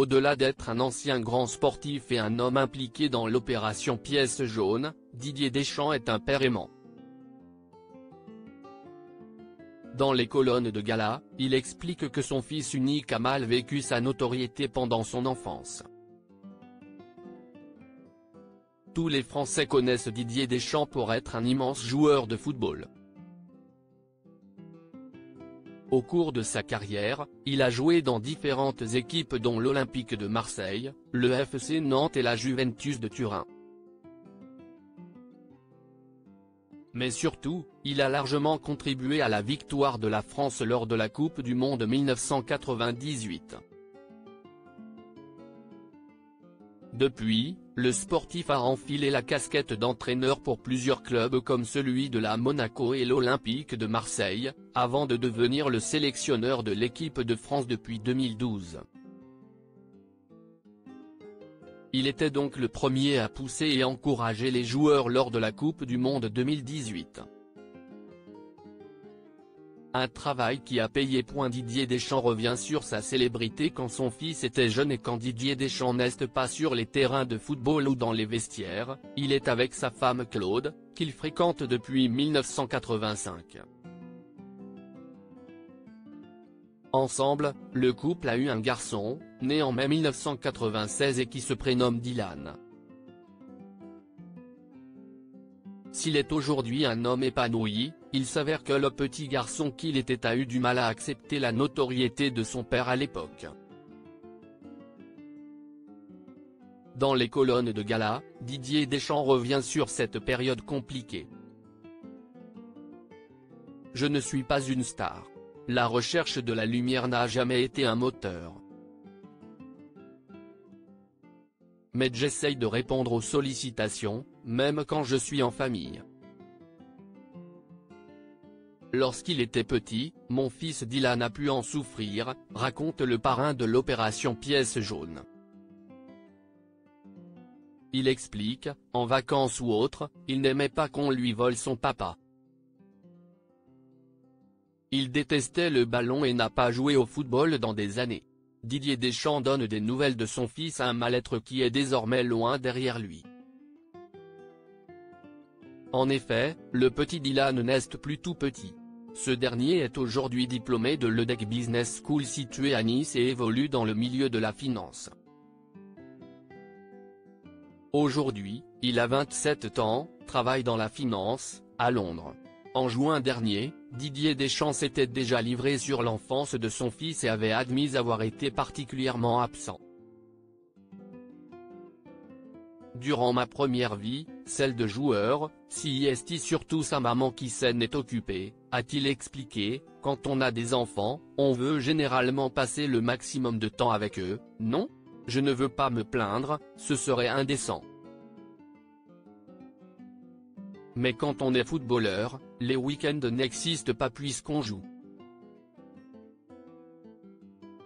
Au-delà d'être un ancien grand sportif et un homme impliqué dans l'opération Pièce jaune, Didier Deschamps est un père aimant. Dans les colonnes de gala, il explique que son fils unique a mal vécu sa notoriété pendant son enfance. Tous les Français connaissent Didier Deschamps pour être un immense joueur de football. Au cours de sa carrière, il a joué dans différentes équipes dont l'Olympique de Marseille, le FC Nantes et la Juventus de Turin. Mais surtout, il a largement contribué à la victoire de la France lors de la Coupe du Monde 1998. Depuis, le sportif a enfilé la casquette d'entraîneur pour plusieurs clubs comme celui de la Monaco et l'Olympique de Marseille, avant de devenir le sélectionneur de l'équipe de France depuis 2012. Il était donc le premier à pousser et encourager les joueurs lors de la Coupe du Monde 2018. Un travail qui a payé. Didier Deschamps revient sur sa célébrité quand son fils était jeune et quand Didier Deschamps n'est pas sur les terrains de football ou dans les vestiaires, il est avec sa femme Claude, qu'il fréquente depuis 1985. Ensemble, le couple a eu un garçon, né en mai 1996 et qui se prénomme Dylan. S'il est aujourd'hui un homme épanoui, il s'avère que le petit garçon qu'il était a eu du mal à accepter la notoriété de son père à l'époque. Dans les colonnes de gala, Didier Deschamps revient sur cette période compliquée. Je ne suis pas une star. La recherche de la lumière n'a jamais été un moteur. Mais j'essaye de répondre aux sollicitations, même quand je suis en famille. Lorsqu'il était petit, mon fils Dylan a pu en souffrir, raconte le parrain de l'opération Pièce jaune. Il explique, en vacances ou autre, il n'aimait pas qu'on lui vole son papa. Il détestait le ballon et n'a pas joué au football dans des années. Didier Deschamps donne des nouvelles de son fils à un mal-être qui est désormais loin derrière lui. En effet, le petit Dylan n'est plus tout petit. Ce dernier est aujourd'hui diplômé de l'EDEC Business School située à Nice et évolue dans le milieu de la finance. Aujourd'hui, il a 27 ans, travaille dans la finance, à Londres. En juin dernier, Didier Deschamps s'était déjà livré sur l'enfance de son fils et avait admis avoir été particulièrement absent. Durant ma première vie, celle de joueur, si est surtout sa maman qui s'en est occupée, a-t-il expliqué. Quand on a des enfants, on veut généralement passer le maximum de temps avec eux, non ? Je ne veux pas me plaindre, ce serait indécent. Mais quand on est footballeur, les week-ends n'existent pas puisqu'on joue.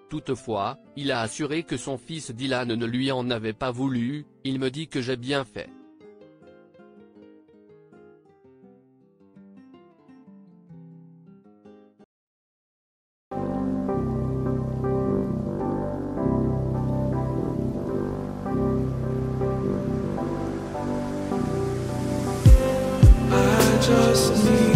Toutefois, il a assuré que son fils Dylan ne lui en avait pas voulu, il me dit que j'ai bien fait. Just need